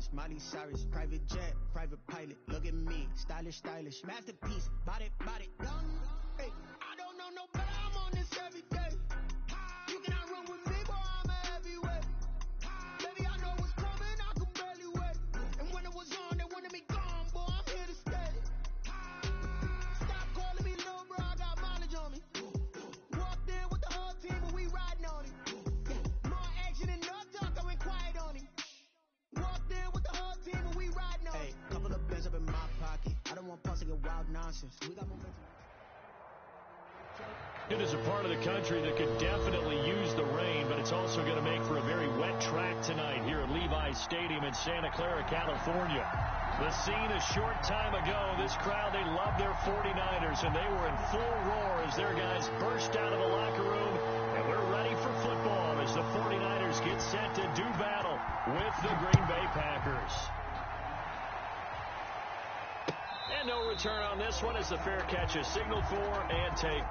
diamonds, Miley Cyrus, private jet, private pilot. Look at me, stylish, stylish, masterpiece. Body, body, young. Hey, I don't know no better. I'm on this every day. You cannot run with me, boy. I'm a heavyweight. Baby, I know what's coming. I could barely wait. And when it was on, they wanted me gone, boy. I'm here to stay. Stop calling me low, bro. I got mileage on me. Walked in with the whole team, and we riding on it. More action and no talk. I went quiet on him. Walked in with the whole team, and we riding on it. Hey, couple of bands up in my pocket. I don't want passing get wild nonsense. We got momentum. It is a part of the country that could definitely use the rain, but it's also going to make for a very wet track tonight here at Levi's Stadium in Santa Clara, California. The scene a short time ago, this crowd, they love their 49ers, and they were in full roar as their guys burst out of the locker room, and we're ready for football as the 49ers get set to do battle with the Green Bay Packers. And no return on this one as the fair catch is signaled for and taken.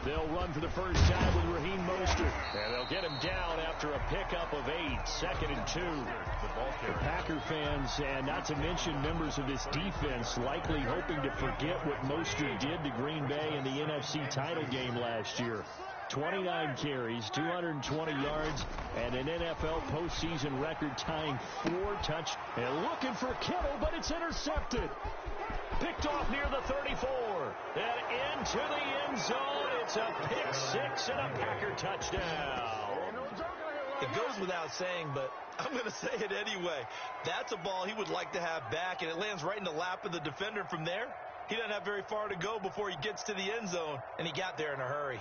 They'll run for the first time with Raheem Mostert, and they'll get him down after a pickup of 8, 2nd and 2. The Packer fans, and not to mention members of this defense, likely hoping to forget what Mostert did to Green Bay in the NFC title game last year. 29 carries, 220 yards, and an NFL postseason record tying 4 touchdowns. And looking for Kittle, but it's intercepted. Picked off near the 34. And into the end zone. It's a pick 6 and a Packer touchdown. It goes without saying, but I'm going to say it anyway. That's a ball he would like to have back, and it lands right in the lap of the defender from there. He doesn't have very far to go before he gets to the end zone, and he got there in a hurry.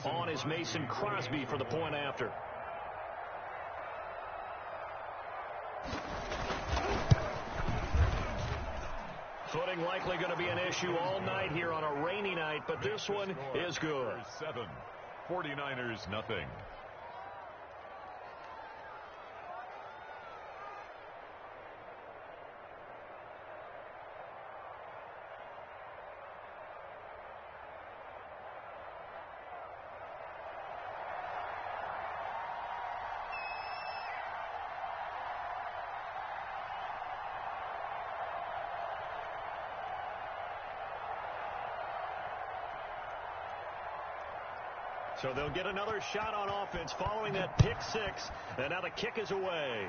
On is Mason Crosby for the point after. Footing likely going to be an issue all night here on a rainy night, but this one is good. 7, 49ers nothing. So they'll get another shot on offense following that pick 6. And now the kick is away.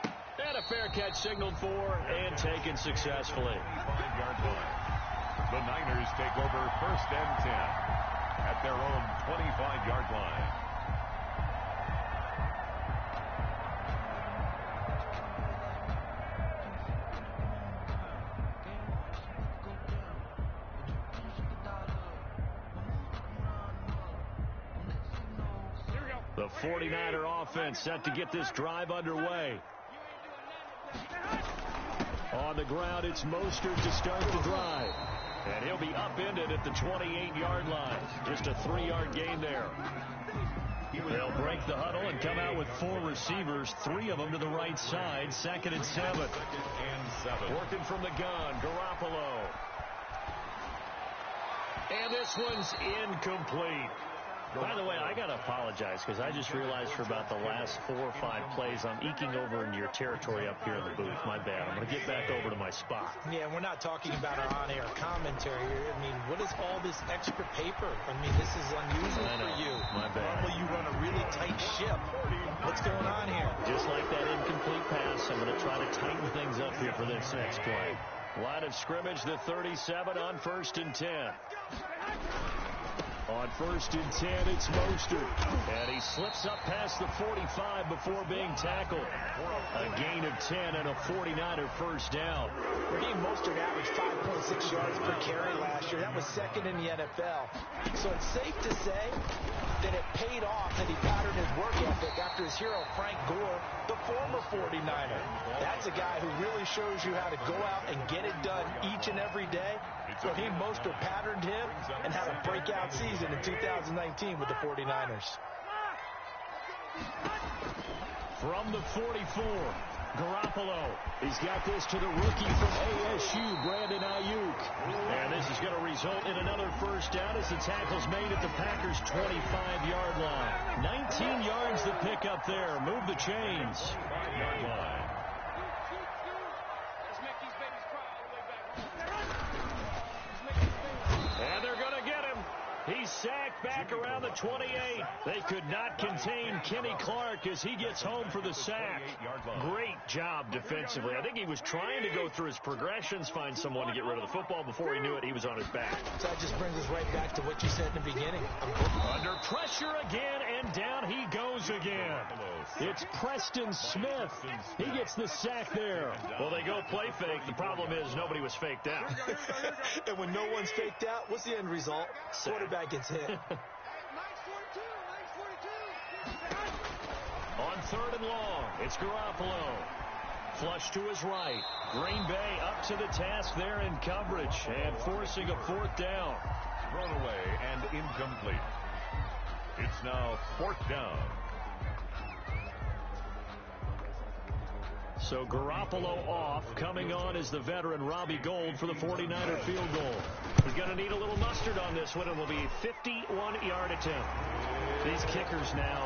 And a fair catch signaled for and taken successfully. 5-yard line. The Niners take over 1st and 10 at their own 25-yard line. The 49er offense set to get this drive underway. On the ground, it's Mostert to start the drive. And he'll be upended at the 28-yard line. Just a 3-yard gain there. They'll break the huddle and come out with 4 receivers, 3 of them to the right side, 2nd and 7. Working from the gun, Garoppolo. And this one's incomplete. By the way, I got to apologize because I just realized for about the last 4 or 5 plays I'm eking over into your territory up here in the booth. My bad. I'm going to get back over to my spot. Yeah, we're not talking about our on-air commentary here. I mean, what is all this extra paper? I mean, this is unusual for you. My bad. Normally you run a really tight ship. What's going on here? Just like that incomplete pass, I'm going to try to tighten things up here for this next play. Line of scrimmage, the 37 on 1st and 10. On 1st and 10, it's Mostert. And he slips up past the 45 before being tackled. A gain of 10 and a 49er first down. Raheem Mostert averaged 5.6 yards per carry last year. That was 2nd in the NFL. So it's safe to say that it paid off that he patterned his work ethic after his hero, Frank Gore, the former 49er. That's a guy who really shows you how to go out and get it done each and every day. Raheem Mostert patterned him and had a breakout season in 2019 with the 49ers. From the 44, Garoppolo. He's got this to the rookie from ASU, Brandon Ayuk. And this is going to result in another first down as the tackle's made at the Packers' 25-yard line. 19 yards to pick up there. Move the chains. 5-yard line. And they're going to get him. He's sacked back around the 28. They could not contain Kenny Clark as he gets home for the sack. Great job defensively. I think he was trying to go through his progressions, find someone to get rid of the football. Before he knew it, he was on his back. So that just brings us right back to what you said in the beginning. Under pressure again, and down he goes again. It's Preston Smith. He gets the sack there. Well, they go play fake. The problem is nobody was faked out. And when no one's faked out, what's the end result? Quarterback gets hit. On 3rd and long, it's Garoppolo. Flush to his right. Green Bay up to the task there in coverage and forcing a 4th down. Thrown away and incomplete. It's now 4th down. So Garoppolo off. Coming on is the veteran Robbie Gould for the 49er field goal. He's going to need a little mustard on this one. It will be a 51-yard attempt. These kickers now,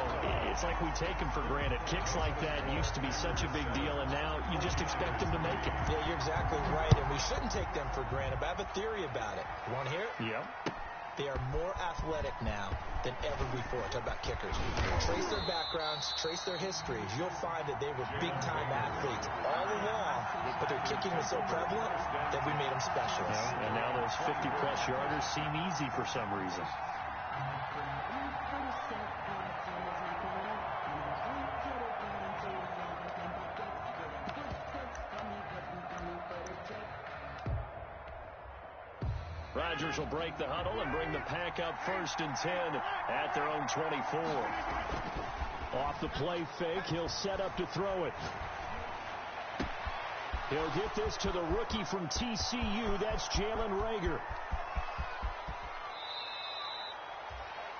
it's like we take them for granted. Kicks like that used to be such a big deal, and now you just expect them to make it. Yeah, you're exactly right, and we shouldn't take them for granted. But I have a theory about it. You want to hear it? Yep. They are more athletic now than ever before. Talk about kickers. Trace their backgrounds, trace their histories. You'll find that they were big-time athletes all along, but their kicking was so prevalent that we made them specialists. Yeah, and now those 50-plus yarders seem easy for some reason. Rodgers will break the huddle and bring the pack up 1st and 10 at their own 24. Off the play fake, he'll set up to throw it. He'll get this to the rookie from TCU. That's Jalen Reagor.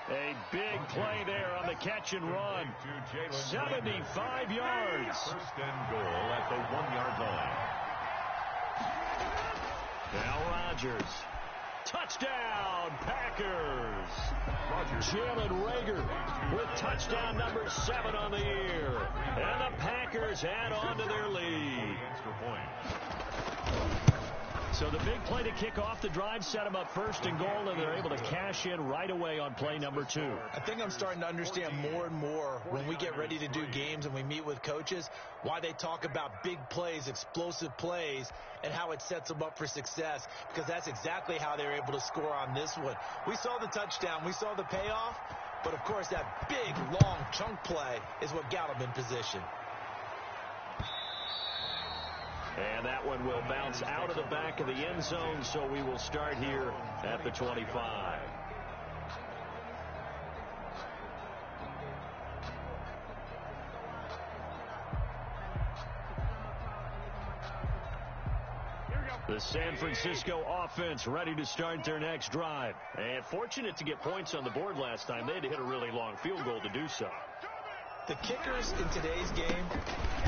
A big play there on the catch and run. 75 yards. 1st and goal at the 1-yard line. Now Rodgers. Touchdown, Packers. Jalen Reagor with touchdown number 7 on the year. And the Packers add on to their lead. So the big play to kick off the drive set them up 1st and goal, and they're able to cash in right away on play number 2. I think I'm starting to understand more and more when we get ready to do games and we meet with coaches why they talk about big plays, explosive plays, and how it sets them up for success, because that's exactly how they're able to score on this one. We saw the touchdown. We saw the payoff. But, of course, that big, long chunk play is what got them in position. And that one will bounce out of the back of the end zone, so we will start here at the 25. The San Francisco offense ready to start their next drive. And fortunate to get points on the board last time. They had to hit a really long field goal to do so. The kickers in today's game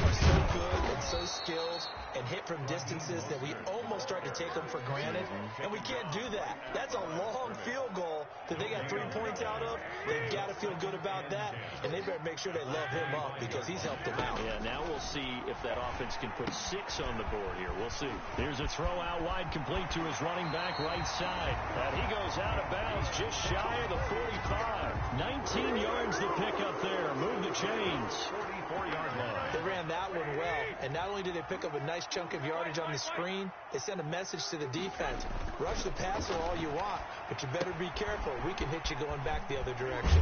are so good and so skilled and hit from distances that we almost start to take them for granted, and we can't do that. That's a long field goal that they got 3 points out of. They've got to feel good about that, and they better make sure they love him up because he's helped them out. Yeah, now we'll see if that offense can put 6 on the board here. We'll see. Here's a throw out wide, complete to his running back right side. And he goes out of bounds just shy of the 45. 19 yards to pick up there. Move the chains. 44-yard line. They ran that one well, and not only did they pick up a nice chunk of yardage on the screen, they sent a message to the defense. Rush the passer all you want, but you better be careful. We can hit you going back the other direction.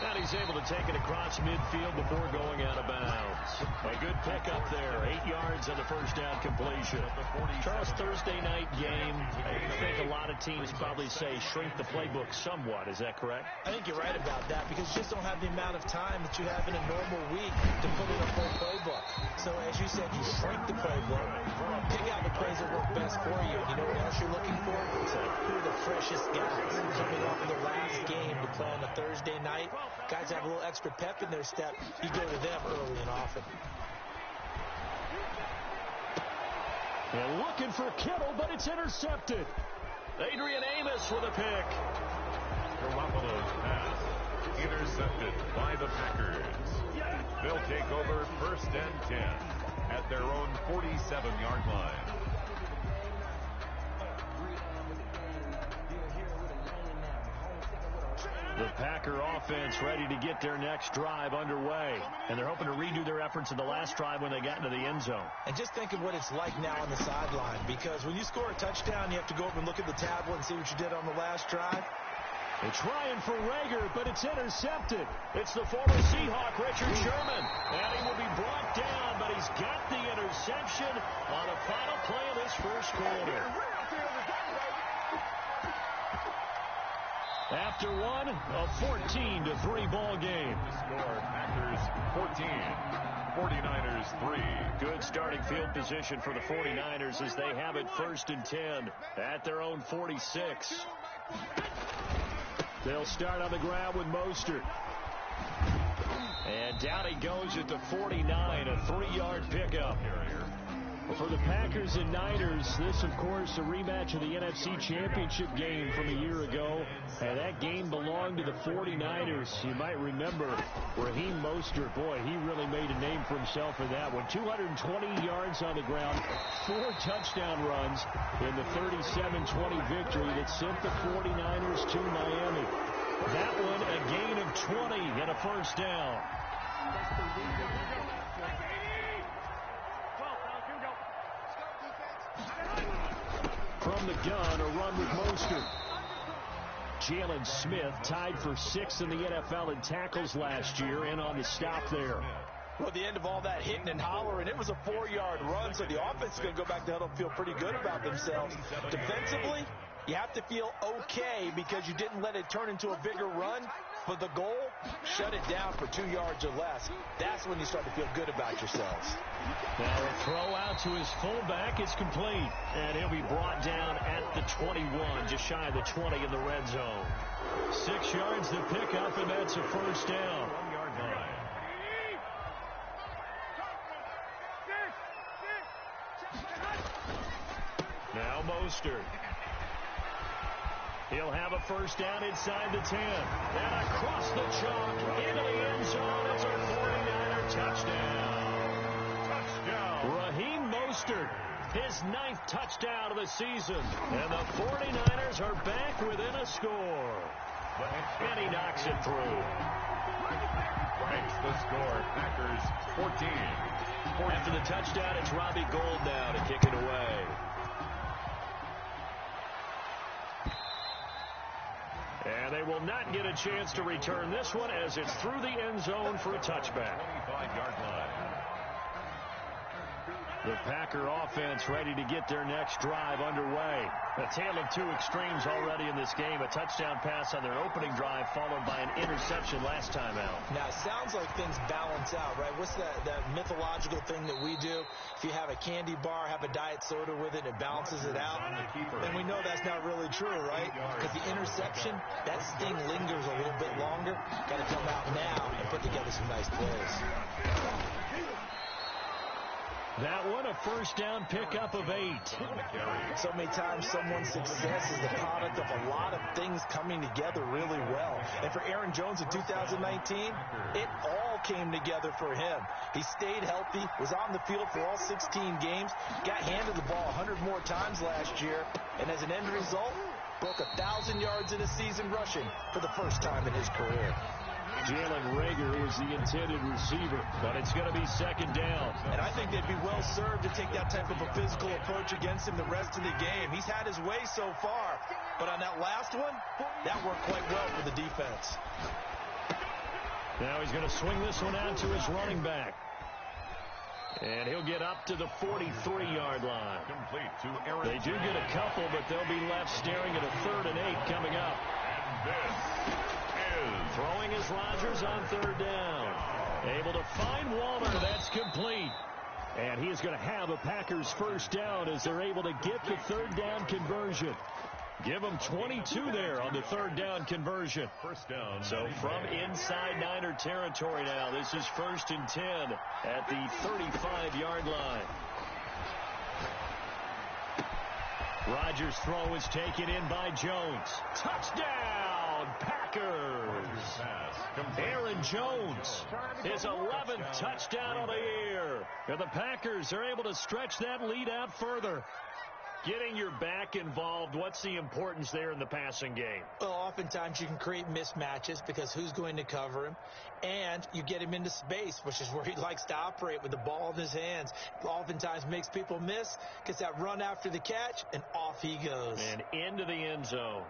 And he's able to take it across midfield before going out of bounds. A good pickup there. 8 yards on the first down completion. Charles, Thursday night game, I think a lot of teams probably say shrink the playbook somewhat. Is that correct? I think you're right about that because you just don't have the amount of time that you have in a normal week to put in a full playbook. So as you said, you shrink the playbook, pick out the plays that work best for you. You know what else you're looking for? Who are the freshest guys coming off of their last game to play on a Thursday night? Guys have a little extra pep in their step. You go to them early and often. And looking for Kittle, but it's intercepted. Adrian Amos with a pick. Garoppolo's pass intercepted by the Packers. They'll take over 1st and 10 at their own 47-yard line. The Packer offense ready to get their next drive underway. And they're hoping to redo their efforts in the last drive when they got into the end zone. And just think of what it's like now on the sideline, because when you score a touchdown, you have to go over and look at the tablet and see what you did on the last drive. They're trying for Rager, but it's intercepted. It's the former Seahawk, Richard Sherman. And he will be brought down, but he's got the interception on the final play of this first quarter. After one, a 14-3 ball game. Score, Packers 14, 49ers 3. Good starting field position for the 49ers as they have it 1st and 10 at their own 46. They'll start on the ground with Mostert. And down he goes at the 49, a 3-yard pickup. For the Packers and Niners, this, of course, a rematch of the NFC Championship game from a year ago. And that game belonged to the 49ers. You might remember Raheem Mostert. Boy, he really made a name for himself in that one. 220 yards on the ground, 4 touchdown runs in the 37-20 victory that sent the 49ers to Miami. That one, a gain of 20 and a first down. From the gun, a run with Mostert. Jalen Smith tied for 6th in the NFL in tackles last year and on the stop there. Well, at the end of all that hitting and hollering, it was a 4-yard run, so the offense is going to go back to huddle and feel pretty good about themselves. Defensively, you have to feel okay because you didn't let it turn into a bigger run, but the goal, shut it down for 2 yards or less. That's when you start to feel good about yourselves. Now a throw out to his fullback is complete, and he'll be brought down at the 21, just shy of the 20 in the red zone. 6 yards to pick up, and that's a first down. 1-yard line. Now Mostert. He'll have a first down inside the 10. And across the chalk into the end zone. It's a 49er touchdown. Raheem Mostert, his 9th touchdown of the season. And the 49ers are back within a score. And he knocks it through. Makes the score. Packers 14. After the touchdown, it's Robbie Gould now to kick it away. And they will not get a chance to return this one as it's through the end zone for a touchback. 25-yard line. The Packer offense ready to get their next drive underway. A tale of two extremes already in this game. A touchdown pass on their opening drive followed by an interception last time out. Now, it sounds like things balance out, right? What's that mythological thing that we do? If you have a candy bar, have a diet soda with it, it balances it out. And we know that's not really true, right? Because the interception, that sting lingers a little bit longer. Got to come out now and put together some nice plays. That one, a first down pickup of 8. So many times someone's success is the product of a lot of things coming together really well. And for Aaron Jones in 2019, it all came together for him. He stayed healthy, was on the field for all 16 games, got handed the ball 100 more times last year, and as an end result, broke 1,000 yards in a season rushing for the first time in his career. Jalen Reagor is the intended receiver, but it's going to be second down. And I think they'd be well served to take that type of a physical approach against him the rest of the game. He's had his way so far, but on that last one, that worked quite well for the defense. Now he's going to swing this one out to his running back. And he'll get up to the 43-yard line. Complete to Aaron. They do get a couple, but they'll be left staring at a 3rd and 8 coming up. And this is throwing is Rodgers on 3rd down. Able to find Waller. That's complete. And he is going to have a Packers first down as they're able to get the 3rd down conversion. Give them 22 there on the 3rd down conversion. First down. So from inside Niner territory now, this is 1st and 10 at the 35-yard line. Rodgers' throw is taken in by Jones. Touchdown, Packers! Aaron Jones, his 11th touchdown of the year. And the Packers are able to stretch that lead out further. Getting your back involved, what's the importance there in the passing game? Well, oftentimes you can create mismatches because who's going to cover him? And you get him into space, which is where he likes to operate with the ball in his hands. Oftentimes makes people miss, gets that run after the catch, and off he goes. And into the end zone.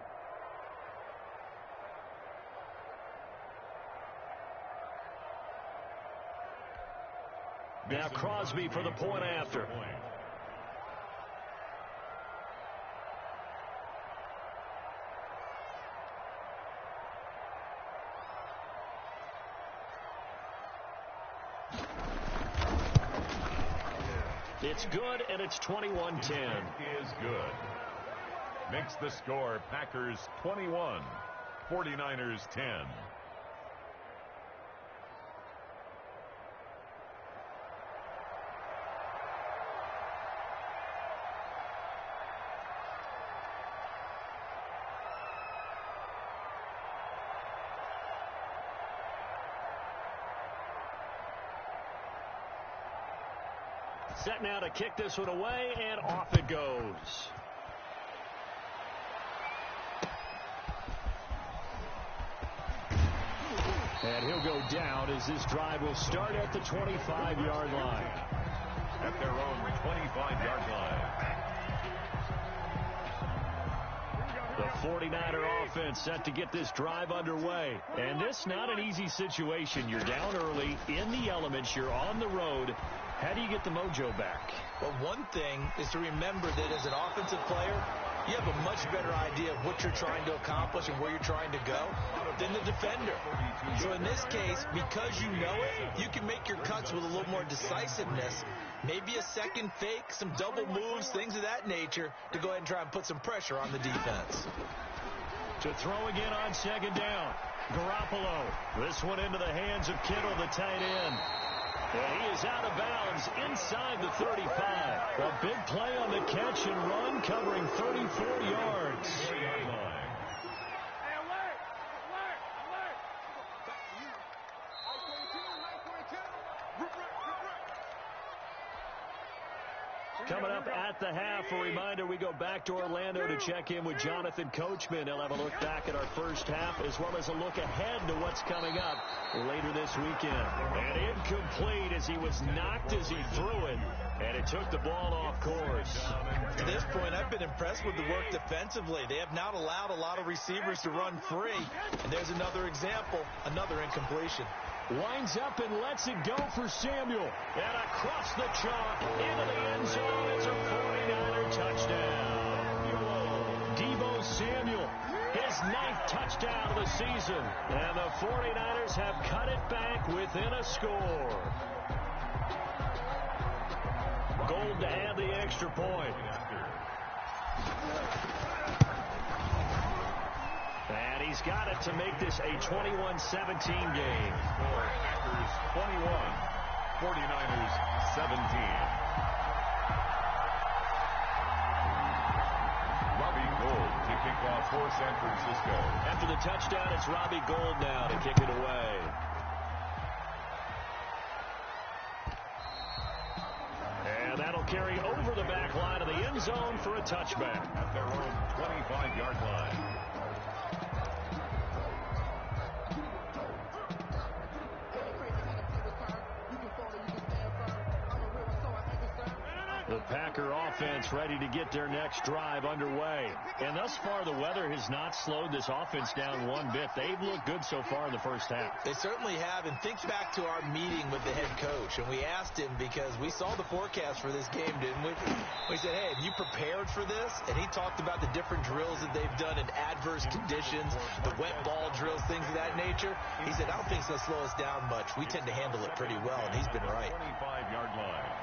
Now Crosby for the point after. It's good, and it's 21-10. Is good. Makes the score Packers 21, 49ers 10. Set now to kick this one away, and off it goes. And he'll go down as this drive will start at the 25-yard line. At their own 25-yard line. The 49er offense set to get this drive underway. And this not an easy situation. You're down early, in the elements, you're on the road. How do you get the mojo back? Well, one thing is to remember that as an offensive player, you have a much better idea of what you're trying to accomplish and where you're trying to go than the defender. So in this case, because you know it, you can make your cuts with a little more decisiveness. Maybe a second fake, some double moves, things of that nature to go ahead and try and put some pressure on the defense. To throw again on second down. Garoppolo. This one into the hands of Kittle, the tight end. And he is out of bounds inside the 35. A big play on the catch and run, covering 34 yards. Coming up at the half, a reminder, we go back to Orlando to check in with Jonathan Coachman. He'll have a look back at our first half as well as a look ahead to what's coming up later this weekend. And incomplete as he was knocked as he threw it, and it took the ball off course. To this point, I've been impressed with the work defensively. They have not allowed a lot of receivers to run free. And there's another example, another incompletion. Winds up and lets it go for Samuel. And across the chalk into the end zone. It's a 49er touchdown. Deebo Samuel, his 9th touchdown of the season. And the 49ers have cut it back within a score. Gold to add the extra point. And he's got it to make this a 21-17 game. Packers 21, 49ers 17. Robbie Gould to kick off for San Francisco. After the touchdown, it's Robbie Gould now to kick it away. And that'll carry over the back line of the end zone for a touchback. At their own 25-yard line. The Packer offense ready to get their next drive underway. And thus far, the weather has not slowed this offense down one bit. They've looked good so far in the first half. They certainly have. And think back to our meeting with the head coach. And we asked him, because we saw the forecast for this game, didn't we? We said, hey, have you prepared for this? And he talked about the different drills that they've done in adverse conditions, the wet ball drills, things of that nature. He said, I don't think it's going to slow us down much. We tend to handle it pretty well, and he's been right. 25-yard line.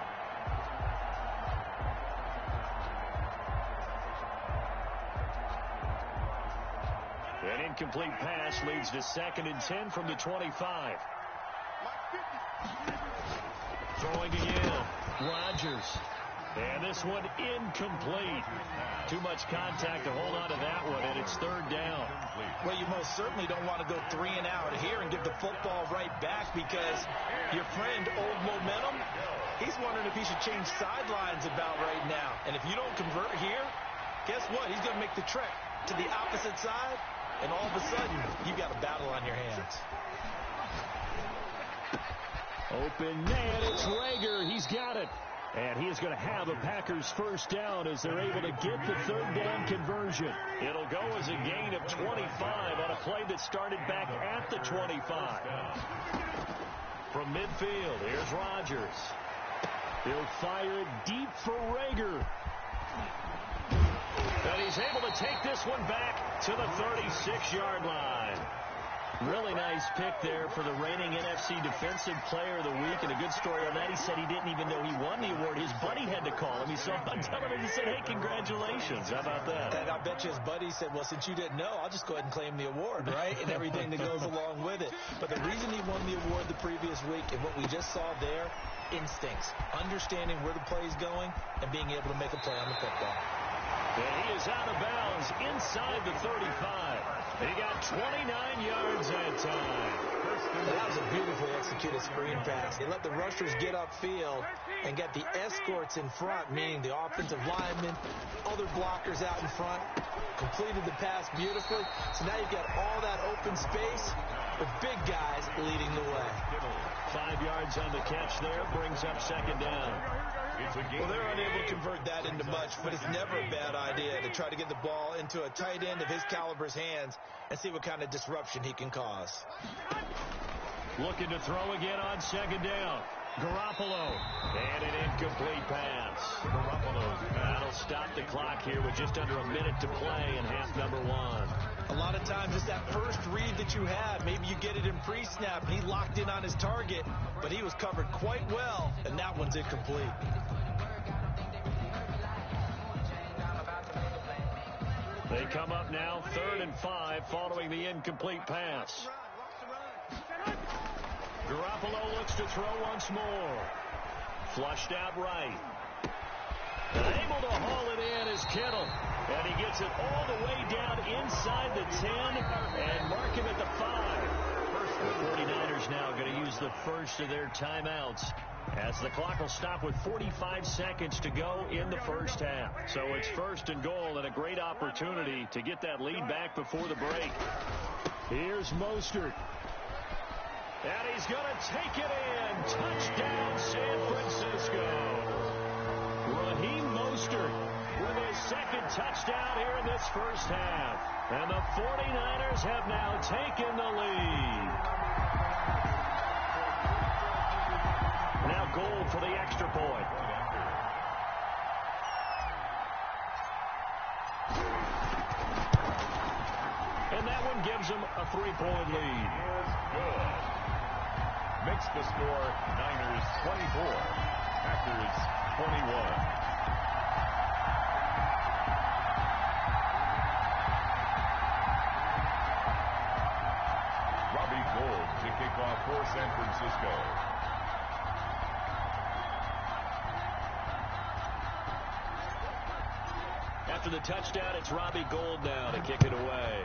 An incomplete pass leads to 2nd and 10 from the 25. Throwing again. Rodgers. And this one incomplete. Too much contact to hold on to that one, and it's 3rd down. Well, you most certainly don't want to go 3 and out here and give the football right back, because your friend, Old Momentum, he's wondering if he should change sidelines about right now. And if you don't convert here, guess what? He's going to make the trek to the opposite side, and all of a sudden, you've got a battle on your hands. Open man, it's Rager. He's got it. And he is going to have a Packers first down as they're able to get the 3rd down conversion. It'll go as a gain of 25 on a play that started back at the 25. From midfield, here's Rodgers. He'll fire it deep for Rager. And he's able to take this one back to the 36-yard line. Really nice pick there for the reigning NFC Defensive Player of the Week. And a good story on that, he said he didn't even know he won the award. His buddy had to call him. He saw him on television. He said, hey, congratulations. How about that? And I'll bet you his buddy said, well, since you didn't know, I'll just go ahead and claim the award, right? And everything that goes along with it. But the reason he won the award the previous week, and what we just saw there, instincts, understanding where the play is going, and being able to make a play on the football. And he is out of bounds inside the 35. He got 29 yards that time. That was a beautifully executed screen pass. They let the rushers get upfield and get the escorts in front, meaning the offensive linemen, other blockers out in front, completed the pass beautifully. So now you've got all that open space with big guys leading the way. 5 yards on the catch there, brings up 2nd down. Well, they're unable to convert that into much, but it's never a bad idea to try to get the ball into a tight end of his caliber's hands and see what kind of disruption he can cause. Looking to throw again on 2nd down. Garoppolo. And an incomplete pass. That'll stop the clock here with just under a minute to play in half number 1. A lot of times it's that first read that you have. Maybe you get it in pre-snap, and he locked in on his target, but he was covered quite well, and that one's incomplete. They come up now 3rd and 5 following the incomplete pass. Garoppolo looks to throw once more. Flushed out right. Able to haul it in is Kittle. And he gets it all the way down inside the 10 and mark him at the 5. The 49ers now going to use the first of their timeouts, as the clock will stop with 45 seconds to go in the first half. So it's 1st and goal, and a great opportunity to get that lead back before the break. Here's Mostert. And he's going to take it in. Touchdown, San Francisco. Raheem Mostert with his 2nd touchdown here in this first half. And the 49ers have now taken the lead. Gould for the extra point. And that one gives them a 3-point lead. Is good. Makes the score Niners 24, Packers 21. Gold to kick off for San Francisco. After the touchdown, it's Robbie Gould now to kick it away.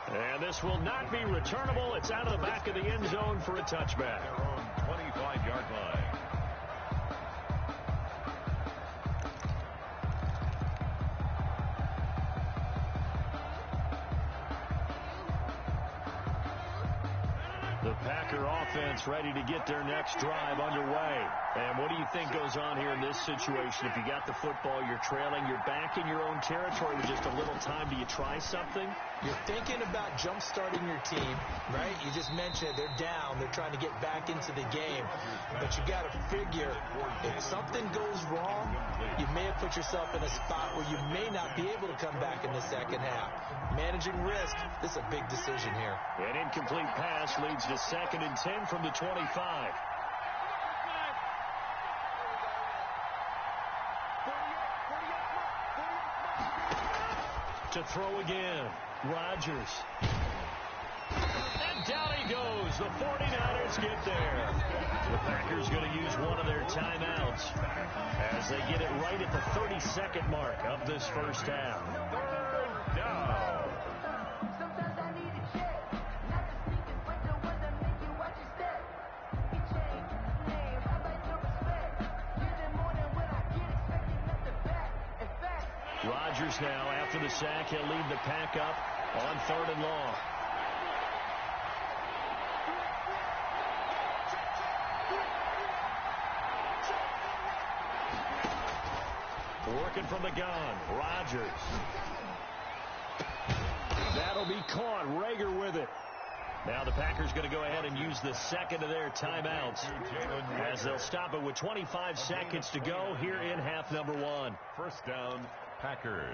And this will not be returnable. It's out of the back of the end zone for a touchback. Their own 25-yard line. The Packer offense ready to get their next drive underway. And what do you think goes on here in this situation? If you got the football, you're trailing, you're back in your own territory with just a little time. Do you try something? You're thinking about jump-starting your team, right? You just mentioned they're down. They're trying to get back into the game. But you got to figure if something goes wrong, you may have put yourself in a spot where you may not be able to come back in the second half. Managing risk, this is a big decision here. An incomplete pass leads to 2nd and 10 from the 25. To throw again, Rodgers. And down he goes. The 49ers get there. The Packers going to use one of their timeouts as they get it right at the 32nd mark of this first half. Third down. Rodgers now, after the sack, he'll lead the pack up on 3rd and long. Working from the gun, Rodgers. That'll be caught. Rager with it. Now the Packers going to go ahead and use the second of their timeouts as they'll stop it with 25 seconds to go here in half number 1. First down, Packers.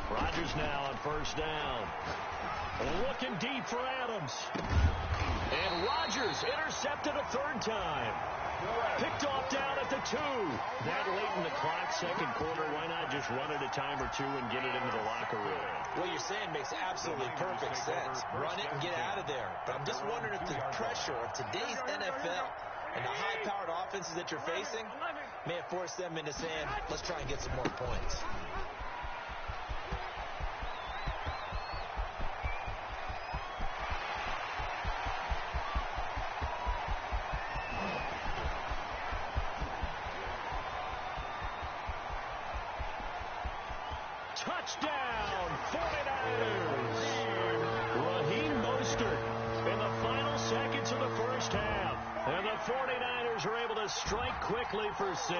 Rodgers now on first down. Looking deep for Adams. And Rodgers intercepted a 3rd time. Picked off down at the 2. That late in the clock, second quarter, why not just run it a time or two and get it into the locker room? What you're saying makes absolutely perfect sense. Run it and get out of there. But I'm just wondering if the pressure of today's NFL and the high-powered offenses that you're facing may have forced them into saying, let's try and get some more points. Touchdown, 49ers! Raheem Mostert in the final seconds of the first half. And the 49ers are able to strike quickly for 6. Go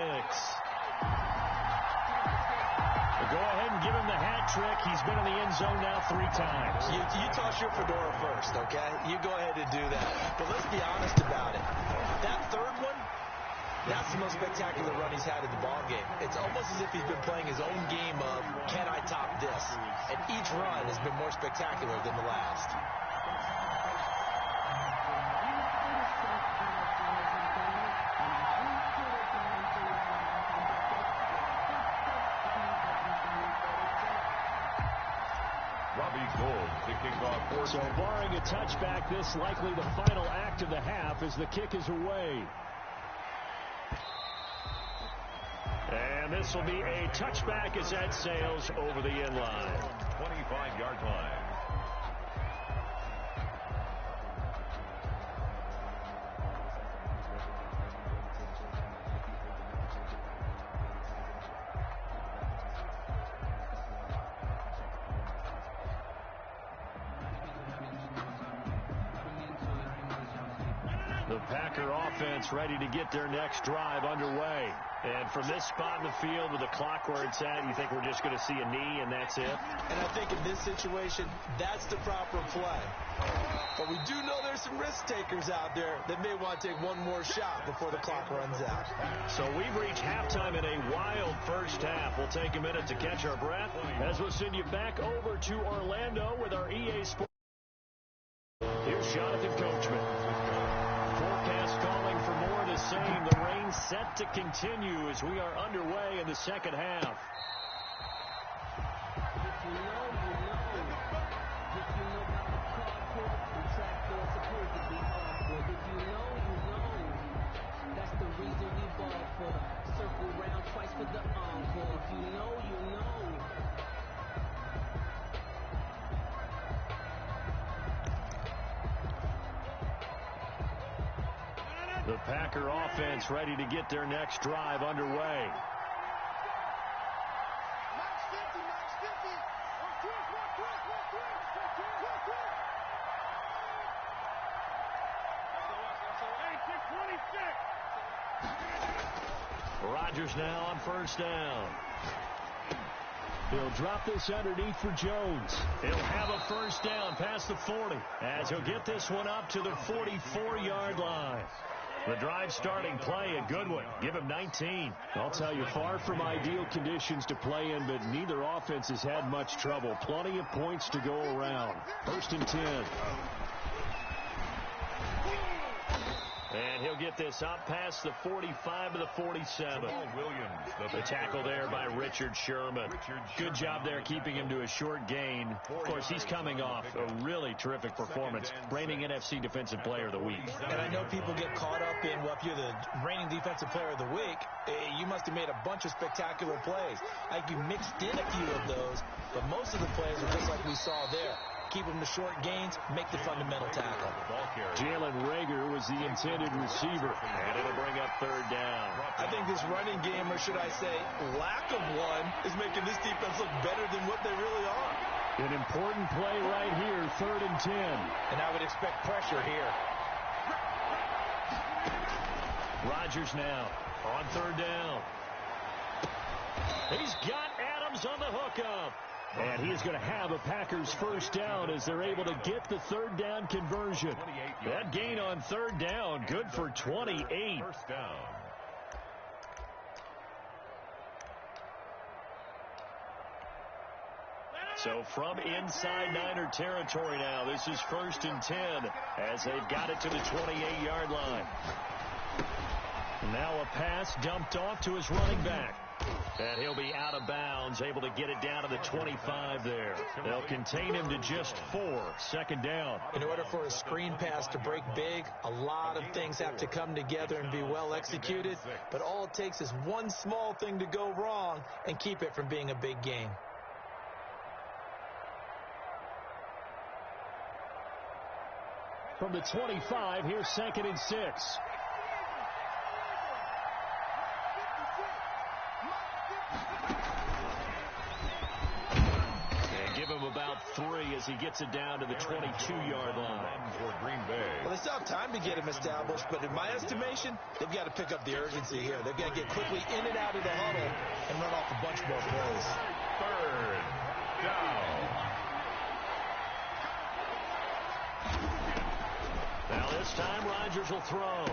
ahead and give him the hat trick. He's been in the end zone now 3 times. You toss your fedora first, okay? You go ahead and do that. But let's be honest about it. That third one, that's the most spectacular run he's had in the ballgame. It's almost as if he's been playing his own game of, can I top this? And each run has been more spectacular than the last. Robbie Gould to kick off for. So barring a touchback, this likely the final act of the half as the kick is away. And this will be a touchback as that sails over the end line. 25-yard line. The Packer offense ready to get their next drive underway. And from this spot in the field with the clock where it's at, you think we're just going to see a knee and that's it? And I think in this situation, that's the proper play. But we do know there's some risk takers out there that may want to take one more shot before the clock runs out. So we've reached halftime in a wild first half. We'll take a minute to catch our breath as we'll send you back over to Orlando with our EA Sports. Here's Jonathan Coachman. Forecast calling for more of the same. The rain set to continue as we are underway in the second half. The Packer offense ready to get their next drive underway. Rodgers now on first down. He'll drop this underneath for Jones. He'll have a first down past the 40 as he'll get this one up to the 44-yard line. The drive starting play, a good one. Give him 19. I'll tell you, far from ideal conditions to play in, but neither offense has had much trouble. Plenty of points to go around. 1st and 10. And he'll get this up past the 45 to the 47. The tackle there by Richard Sherman. Good job there keeping him to a short gain. Of course, he's coming off a really terrific performance, reigning NFC Defensive Player of the Week. And I know people get caught up in, well, if you're the reigning Defensive Player of the Week, you must have made a bunch of spectacular plays. I think you mixed in a few of those, but most of the plays were just like we saw there. Keep them to short gains, make the fundamental tackle. Jalen Reagor was the intended receiver, and it'll bring up 3rd down. I think this running game, or should I say lack of one, is making this defense look better than what they really are. An important play right here, 3rd and 10. And I would expect pressure here. Rodgers now on 3rd down. He's got Adams on the hookup. And he is going to have a Packers first down as they're able to get the 3rd down conversion. That gain on 3rd down, good for 28. First down. So from inside Niner territory now, this is 1st and 10 as they've got it to the 28-yard line. Now a pass dumped off to his running back. And he'll be out of bounds, able to get it down to the 25 there. They'll contain him to just 4. 2nd down. In order for a screen pass to break big, a lot of things have to come together and be well executed. But all it takes is one small thing to go wrong and keep it from being a big gain. From the 25, here's 2nd and 6. About 3 as he gets it down to the 22-yard line. For Green Bay. Well, they still have time to get him established, but in my estimation, they've got to pick up the urgency here. They've got to get quickly in and out of the huddle and run off a bunch more plays. 3rd down. Now this time Rodgers will throw.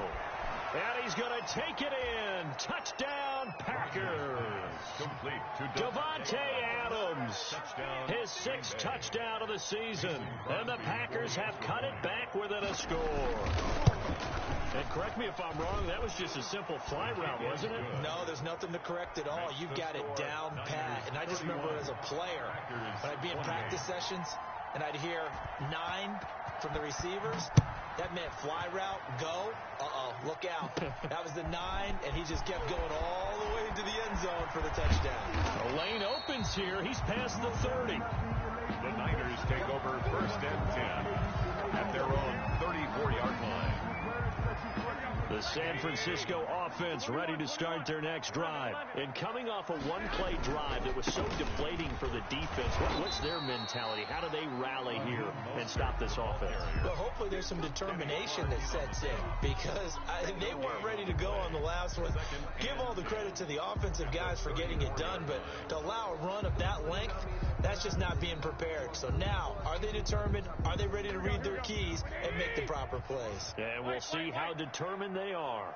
And he's going to take it in. Touchdown, Packers. Complete to Davante Adams. His 6th touchdown of the season. And the Packers have cut it back within a score. And correct me if I'm wrong, that was just a simple fly route, wasn't it? No, there's nothing to correct at all. You've got it down pat. And I just remember as a player, when I'd be in practice sessions, and I'd hear 9 from the receivers, that meant fly route, go, look out. That was the 9, and he just kept going all the way into the end zone for the touchdown. The lane opens here. He's past the 30. The Niners take over 1st and 10 at their own 34-yard line. The San Francisco offense ready to start their next drive. And coming off a one-play drive that was so deflating for the defense, what's their mentality? How do they rally here and stop this offense? Well, hopefully there's some determination that sets in, because they weren't ready to go on the last one. Give all the credit to the offensive guys for getting it done, but to allow a run of that length, that's just not being prepared. So now, are they determined? Are they ready to read their keys and make the proper plays? And we'll see how determined they are.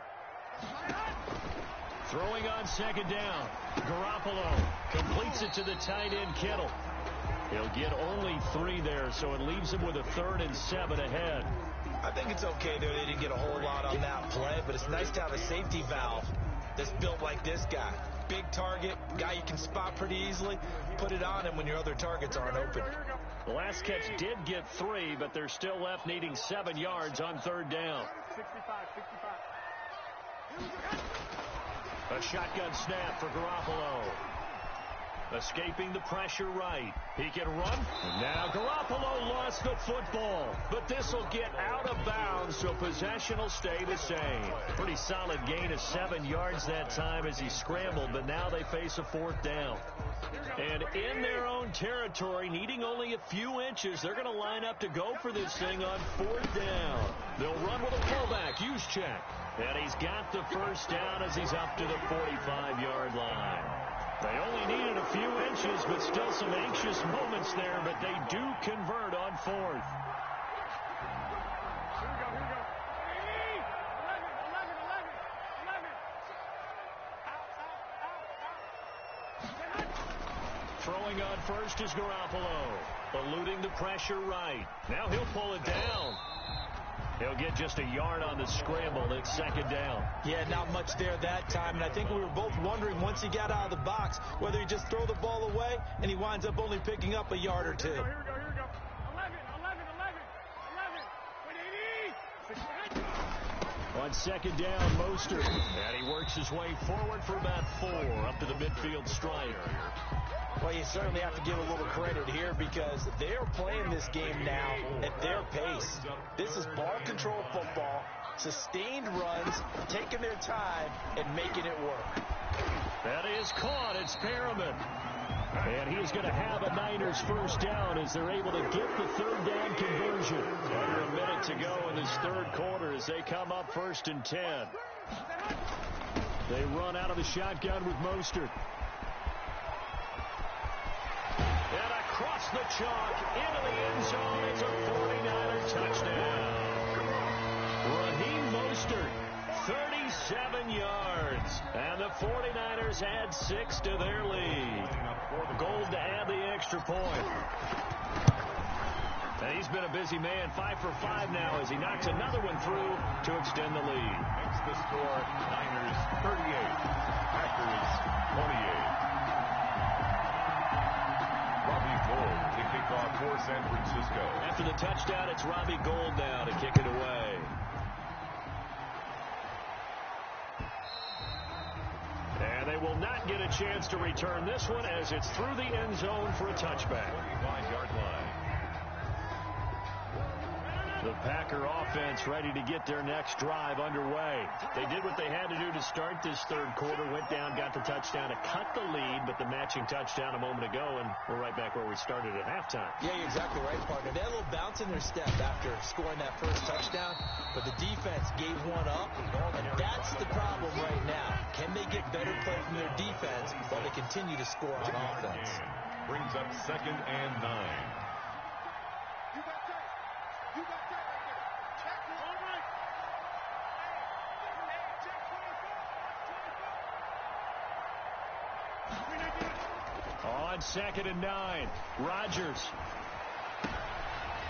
Throwing on second down. Garoppolo completes it to the tight end, Kittle. He'll get only 3 there, so it leaves him with a 3rd and 7 ahead. I think it's okay there. They didn't get a whole lot on that play, but it's nice to have a safety valve that's built like this guy. Big target, guy you can spot pretty easily. Put it on him when your other targets aren't open. The last catch did get 3, but they're still left needing 7 yards on 3rd down. A shotgun snap for Garoppolo. Escaping the pressure right. He can run. And now Garoppolo lost the football. But this will get out of bounds, so possession will stay the same. Pretty solid gain of 7 yards that time as he scrambled, but now they face a 4th down. And in their own territory, needing only a few inches, they're going to line up to go for this thing on 4th down. They'll run with a fullback, Juszczyk. And he's got the first down as he's up to the 45-yard line. They only needed a few inches, but still some anxious moments there, but they do convert on 4th. Throwing on first is Garoppolo, eluding the pressure right. Now he'll pull it down. He'll get just a yard on the scramble. It's 2nd down. Yeah, not much there that time, and I think we were both wondering once he got out of the box whether he just throw the ball away, and he winds up only picking up a yard or 2. Here we go. 11. On 2nd down, Mostert. And he works his way forward for about 4 up to the midfield stripe. Well, you certainly have to give a little credit here because they're playing this game now at their pace. This is ball control football, sustained runs, taking their time, and making it work. That is caught. It's Perriman. And he's going to have a Niners first down as they're able to get the 3rd down conversion. Under a minute to go in this 3rd quarter as they come up 1st and 10. They run out of the shotgun with Mostert. And across the chalk into the end zone. It's a 49er touchdown. Raheem Mostert, 37 yards. And the 49ers add 6 to their lead. Gold to add the extra point. And he's been a busy man, 5 for 5 now as he knocks another one through to extend the lead. Makes the score Niners 38, Packers 28. Robbie Gould to kick off for San Francisco. After the touchdown, it's Robbie Gould now to kick it away. And they will not get a chance to return this one as it's through the end zone for a touchback. 45-yard line. The Packer offense ready to get their next drive underway. They did what they had to do to start this 3rd quarter, went down, got the touchdown to cut the lead, but the matching touchdown a moment ago, and we're right back where we started at halftime. Yeah, you're exactly right, partner. They had a little bounce in their step after scoring that first touchdown, but the defense gave one up, and that's the problem right now. Can they get better play from their defense while they continue to score on offense? Brings up 2nd and 9. On 2nd and 9, Rodgers.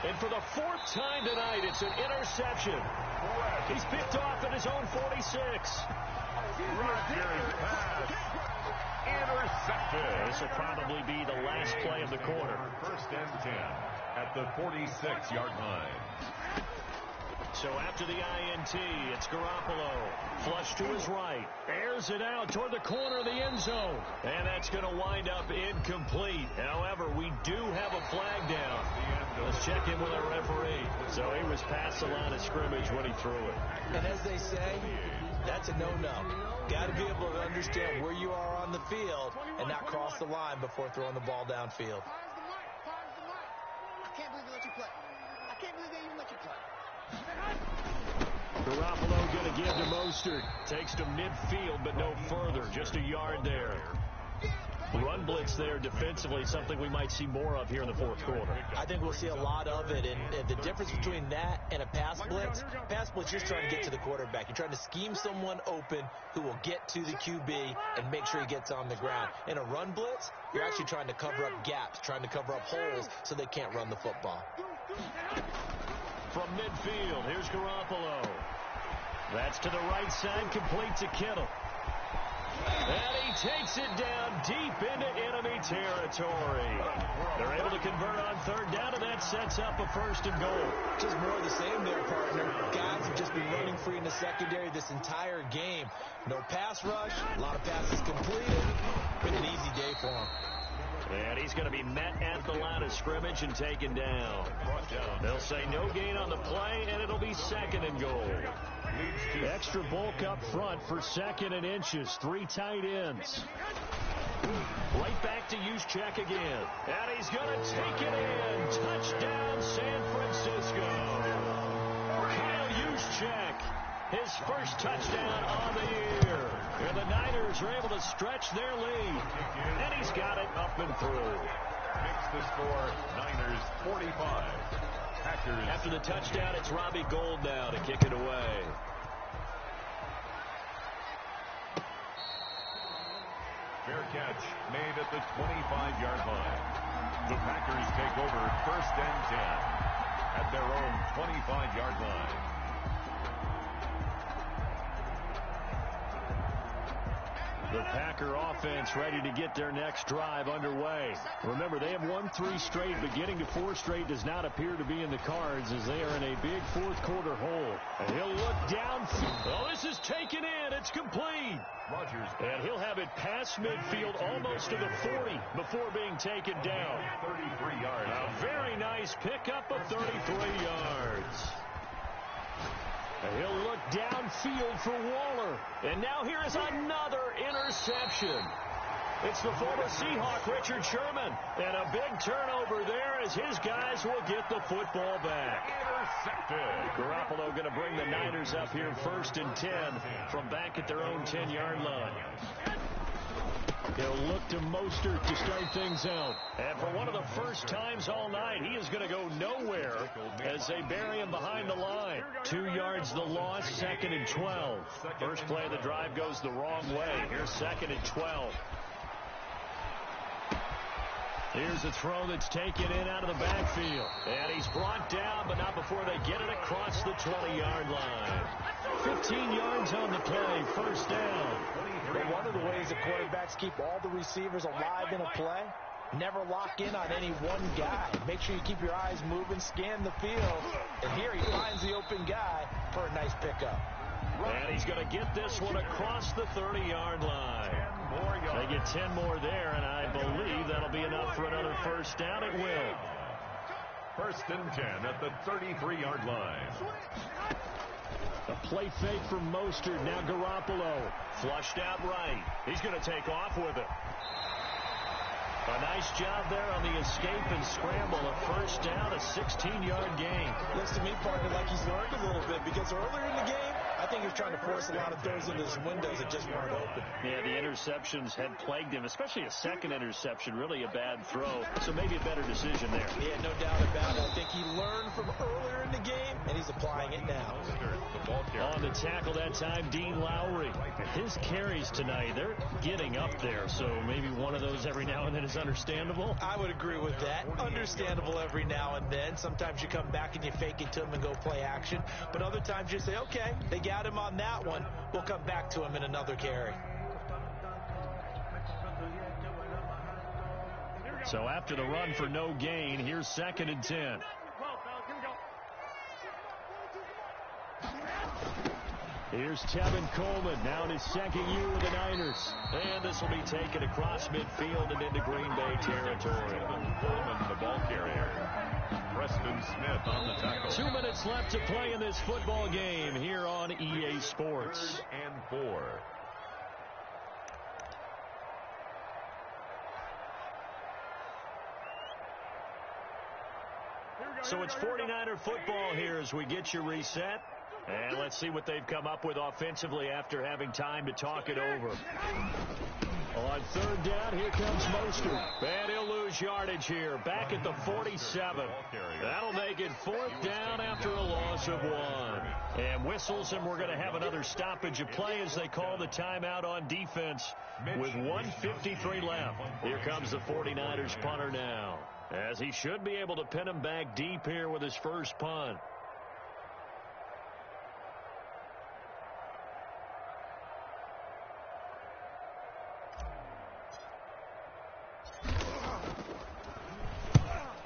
And for the 4th time tonight, it's an interception. He's picked off at his own 46. Rodgers pass. Intercepted. This will probably be the last play of the quarter. 1st and 10 at the 46-yard line. So after the INT, it's Garoppolo. Flush to his right. Airs it out toward the corner of the end zone. And that's going to wind up incomplete. However, we do have a flag down. Let's check in with our referee. So he was past the line of scrimmage when he threw it. And as they say, that's a no-no. Got to be able to understand where you are on the field and not cross the line before throwing the ball downfield. I can't believe they let you play. I can't believe they even let you play. Garoppolo going to give to Mostert. Takes to midfield, but no further. Just a yard there. Run blitz there defensively, something we might see more of here in the fourth quarter. I think we'll see a lot of it, and the difference between that and a pass blitz, you're trying to get to the quarterback. You're trying to scheme someone open who will get to the QB and make sure he gets on the ground. In a run blitz, you're actually trying to cover up gaps, trying to cover up holes so they can't run the football. From midfield, here's Garoppolo. That's to the right side, complete to Kittle. And he takes it down deep into enemy territory. They're able to convert on third down, and that sets up a 1st and goal. Just more of the same there, partner. Guys have just been running free in the secondary this entire game. No pass rush, a lot of passes completed. Been an easy day for him. And he's going to be met at the line of scrimmage and taken down. They'll say no gain on the play, and it'll be 2nd and goal. Extra bulk up front for 2nd and inches. 3 tight ends. Right back to Juszczyk again. And he's going to take it in. Touchdown, San Francisco. Kyle Juszczyk, his first touchdown on the year. And the Niners are able to stretch their lead. And he's got it up and through. Makes the score Niners 45. Packers. After the touchdown, it's Robbie Gould now to kick it away. Fair catch made at the 25-yard line. The Packers take over 1st and 10 at their own 25-yard line. The Packer offense ready to get their next drive underway. Remember, they have won 3 straight, but getting to 4 straight does not appear to be in the cards as they are in a big fourth quarter hole. And he'll look down. Oh, this is taken in. It's complete. Rodgers. And he'll have it past midfield almost to the 40 before being taken down. 33 yards. A very nice pickup of 33 yards. And he'll look downfield for Waller. And now here is another interception. It's the former Seahawk, Richard Sherman. And a big turnover there as his guys will get the football back. Intercepted. Garoppolo going to bring the Niners up here 1st and 10 from back at their own 10-yard line. He'll look to Mostert to start things out. And for one of the first times all night, he is going to go nowhere as they bury him behind the line. 2 yards the loss, 2nd and 12. First play of the drive goes the wrong way. Here's 2nd and 12. Here's a throw that's taken in out of the backfield. And he's brought down, but not before they get it across the 20-yard line. 15 yards on the play, 1st down. But one of the ways that quarterbacks keep all the receivers alive in a play, never lock in on any one guy. Make sure you keep your eyes moving, scan the field. And here he finds the open guy for a nice pickup. And he's going to get this one across the 30-yard line. They get 10 more there, and I believe that'll be enough for another 1st down. It will. 1st and 10 at the 33-yard line. A play fake from Mostert. Now Garoppolo. Flushed out right. He's going to take off with it. A nice job there on the escape and scramble. A 1st down, a 16-yard gain. Looks to me, partner, like he's learned a little bit because earlier in the game, I think he was trying to force a lot of throws into his windows that just weren't open. Yeah, the interceptions had plagued him, especially a 2nd interception. Really a bad throw. So maybe a better decision there. Yeah, no doubt about it. I think he learned from earlier in the game, and he's applying it now. On the tackle that time, Dean Lowry. His carries tonight, they're getting up there. So maybe one of those every now and then is understandable. I would agree with that. Understandable every now and then. Sometimes you come back and you fake it to him and go play action. But other times you say, okay, they got him on that one. We'll come back to him in another carry. So after the run for no gain, here's 2nd and 10. Here's Tevin Coleman, now in his second year with the Niners. And this will be taken across midfield and into Green Bay territory. Coleman, the ball carrier. Preston Smith on the tackle. 2 minutes left to play in this football game here on EA Sports. 3rd and 4. So it's 49er football here as we get you reset. And let's see what they've come up with offensively after having time to talk it over. On 3rd down, here comes Mostert. And he'll lose yardage here. Back at the 47. That'll make it 4th down after a loss of 1. And whistles, and we're going to have another stoppage of play as they call the timeout on defense with 1:53 left. Here comes the 49ers punter now, as he should be able to pin him back deep here with his first punt.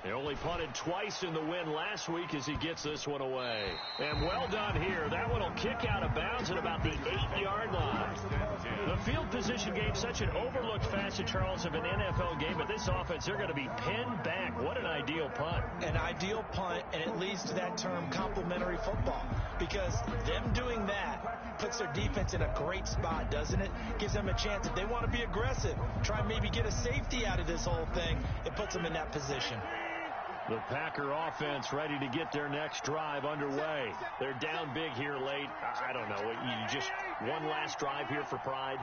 They only punted twice in the win last week as he gets this one away. And well done here. That one will kick out of bounds at about the 8-yard line. The field position game, such an overlooked facet, Charles, of an NFL game. But this offense, they're going to be pinned back. What an ideal punt. An ideal punt, and it leads to that term complementary football. Because them doing that puts their defense in a great spot, doesn't it? Gives them a chance. If they want to be aggressive, try and maybe get a safety out of this whole thing, it puts them in that position. The Packer offense ready to get their next drive underway. They're down big here late. I don't know. You just one last drive here for pride?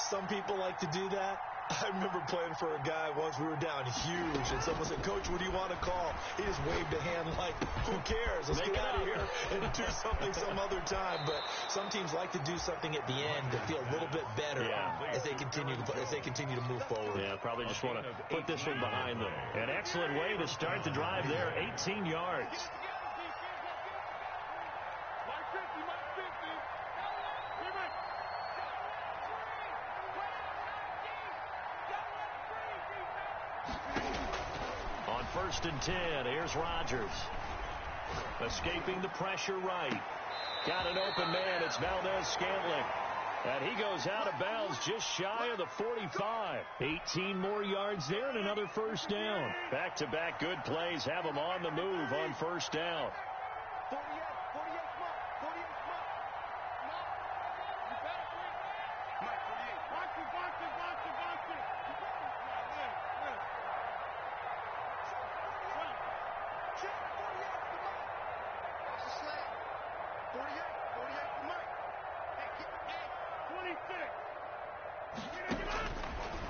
Some people like to do that. I remember playing for a guy once. We were down huge, and someone said, "Coach, what do you want to call?" He just waved a hand like, "Who cares? Let's get out of here and do something some other time." But some teams like to do something at the end to feel a little bit better as they continue to move forward. Yeah, probably just want to put this one behind them. An excellent way to start the drive there, 18 yards. On 1st and 10, here's Rodgers. Escaping the pressure right. Got an open man. It's Valdez-Scantling. And he goes out of bounds just shy of the 45. 18 more yards there and another 1st down. Back-to-back good plays have him on the move on 1st down.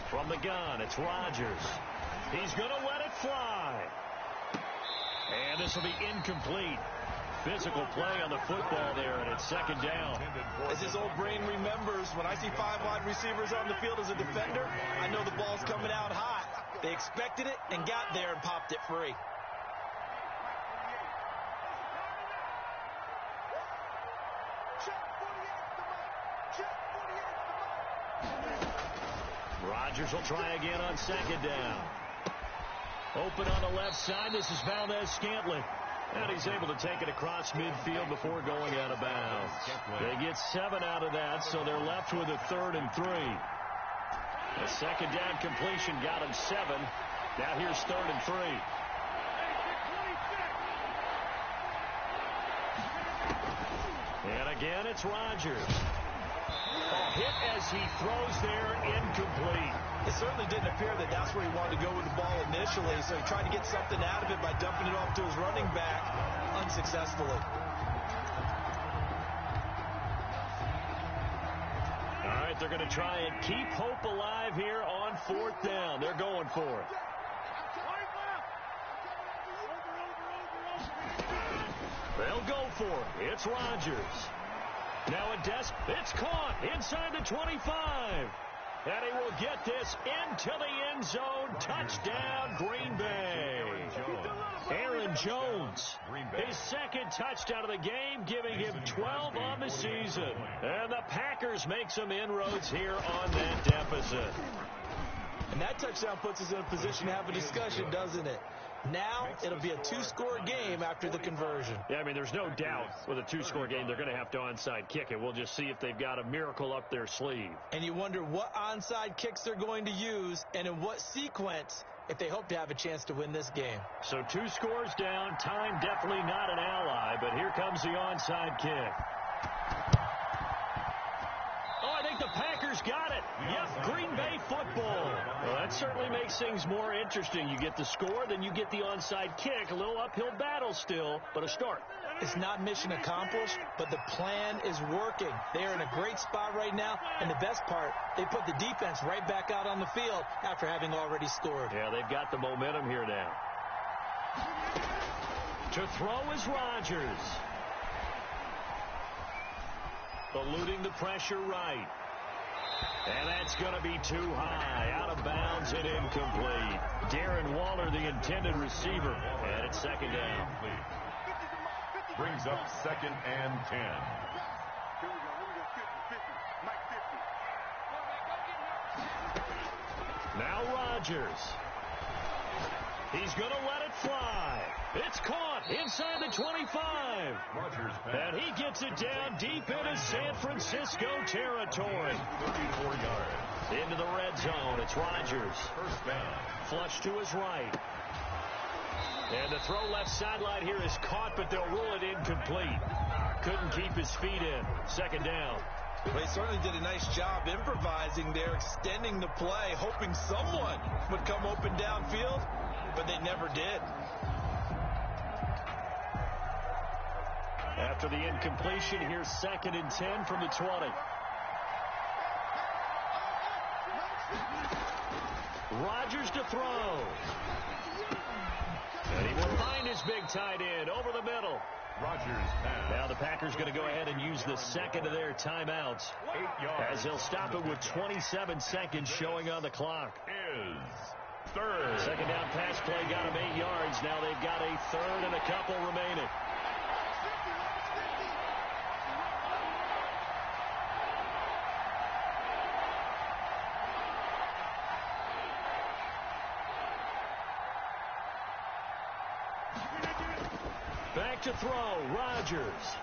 From the gun, it's Rodgers. He's going to let it fly. And this will be incomplete. Physical play on the football there, and it's 2nd down. As his old brain remembers, when I see 5 wide receivers on the field as a defender, I know the ball's coming out hot. They expected it and got there and popped it free. Rodgers will try again on 2nd down. Open on the left side. This is Valdez-Scantling. And he's able to take it across midfield before going out of bounds. They get 7 out of that, so they're left with a 3rd and 3. The 2nd down completion got him 7. Now here's 3rd and 3. And again, it's Rodgers. A hit as he throws there, incomplete. It certainly didn't appear that that's where he wanted to go with the ball initially, so he tried to get something out of it by dumping it off to his running back unsuccessfully. All right, they're going to try and keep hope alive here on 4th down. They're going for it. They'll go for it. It's Rodgers. Now a desk. It's caught inside the 25. And he will get this into the end zone. Touchdown, Green Bay. Aaron Jones, his 2nd touchdown of the game, giving him 12 on the season. And the Packers make some inroads here on that deficit. And that touchdown puts us in a position to have a discussion, doesn't it? Now it'll be a two-score game after the conversion. Yeah, I mean, there's no doubt with a two-score game they're going to have to onside kick it. We'll just see if they've got a miracle up their sleeve. And you wonder what onside kicks they're going to use and in what sequence if they hope to have a chance to win this game. So 2 scores down. Time definitely not an ally, but here comes the onside kick. Oh, I think the Packers got it. Yep, Green Bay football. Well, that certainly makes things more interesting. You get the score, then you get the onside kick. A little uphill battle still, but a start. It's not mission accomplished, but the plan is working. They're in a great spot right now, and the best part, they put the defense right back out on the field after having already scored. Yeah, they've got the momentum here now. To throw is Rodgers. Eluding the pressure right. And that's going to be too high. Out of bounds and incomplete. Darren Waller, the intended receiver. And it's second down. Brings up 2nd and 10. Now Rodgers. He's going to let it fly. It's caught inside the 25. And he gets it down deep into San Francisco territory. 34 yards. Into the red zone. It's Rodgers. First down. Flush to his right. And the throw left sideline here is caught, but they'll rule it incomplete. Couldn't keep his feet in. Second down. They certainly did a nice job improvising there, extending the play, hoping someone would come open downfield, but they never did. After the incompletion, here's 2nd and 10 from the 20. Rodgers to throw. And he will find his big tight end over the middle. Rodgers pass. Now the Packers going to go ahead and use the second of their timeouts 8 yards. as they'll stop it with 27 seconds showing on the clock. Is third. Second down pass play got them 8 yards. Now they've got a third and a couple remaining. Back to throw, Rodgers.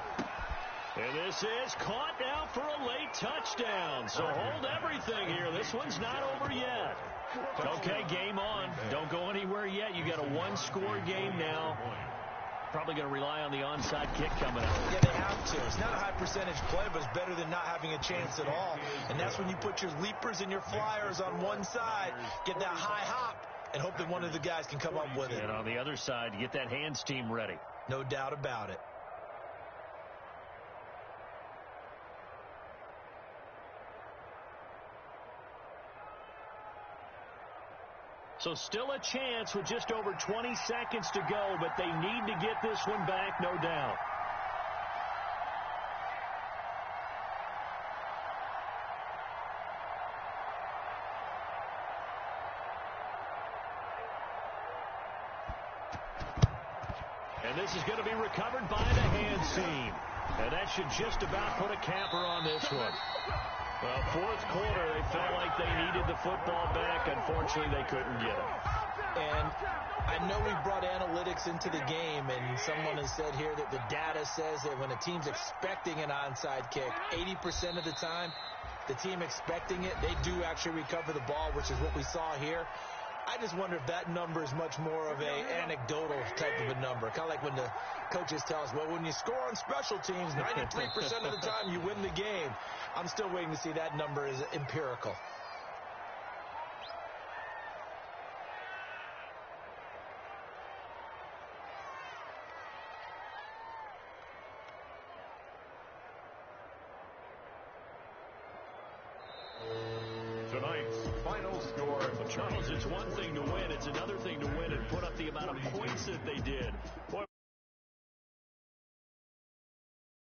And this is caught now for a late touchdown. So hold everything here. This one's not over yet. Okay, game on. Don't go anywhere yet. You got a one-score game now. Probably going to rely on the onside kick coming up. Yeah, they have to. It's not a high percentage play, but it's better than not having a chance at all. And that's when you put your leapers and your flyers on one side, get that high hop, and hope that one of the guys can come up with it. And on the other side, get that hands team ready. No doubt about it. So still a chance with just over 20 seconds to go, but they need to get this one back, no doubt. And this is going to be recovered by the hand seam. And that should just about put a capper on this one. Well, fourth quarter, they felt like they needed the football back. Unfortunately, they couldn't get it. And I know we brought analytics into the game, and someone has said here that the data says that when a team's expecting an onside kick, 80% of the time, the team expecting it, they do actually recover the ball, which is what we saw here. I just wonder if that number is much more of a anecdotal type of a number. Kind of like when the coaches tell us, well, when you score on special teams, 93% of the time you win the game. I'm still waiting to see that number is empirical. Tonight's final score. Charles, it's one thing to win. It's another thing to win